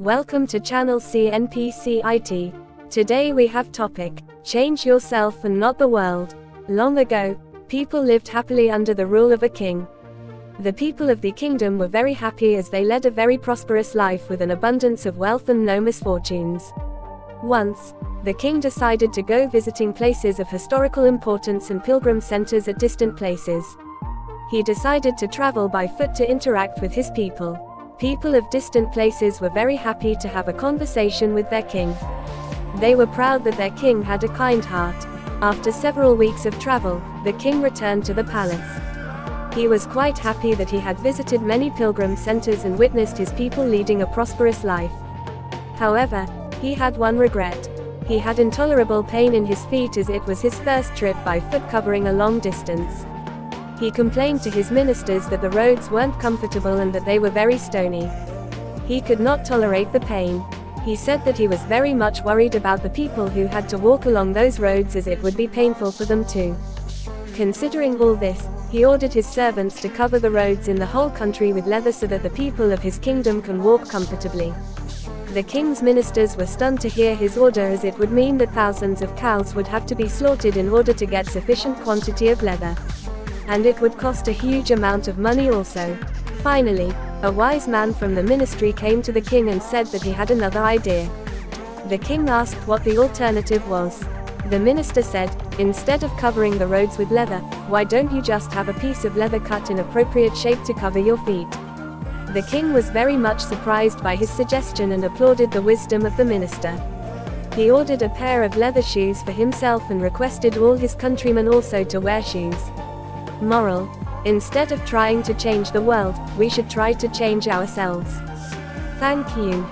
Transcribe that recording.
Welcome to channel CNPC-IT. Today we have topic, change yourself and not the world. Long ago, people lived happily under the rule of a king. The people of the kingdom were very happy as they led a very prosperous life with an abundance of wealth and no misfortunes. Once, the king decided to go visiting places of historical importance and pilgrim centers at distant places. He decided to travel by foot to interact with his people. People of distant places were very happy to have a conversation with their king. They were proud that their king had a kind heart. After several weeks of travel, the king returned to the palace. He was quite happy that he had visited many pilgrim centers and witnessed his people leading a prosperous life. However, he had one regret. He had intolerable pain in his feet as it was his first trip by foot covering a long distance. He complained to his ministers that the roads weren't comfortable and that they were very stony. He could not tolerate the pain. He said that he was very much worried about the people who had to walk along those roads as it would be painful for them too. Considering all this, he ordered his servants to cover the roads in the whole country with leather so that the people of his kingdom can walk comfortably. The king's ministers were stunned to hear his order as it would mean that thousands of cows would have to be slaughtered in order to get sufficient quantity of leather. And it would cost a huge amount of money also. Finally, a wise man from the ministry came to the king and said that he had another idea. The king asked what the alternative was. The minister said, instead of covering the roads with leather, why don't you just have a piece of leather cut in appropriate shape to cover your feet? The king was very much surprised by his suggestion and applauded the wisdom of the minister. He ordered a pair of leather shoes for himself and requested all his countrymen also to wear shoes. Moral: instead of trying to change the world, we should try to change ourselves. Thank you.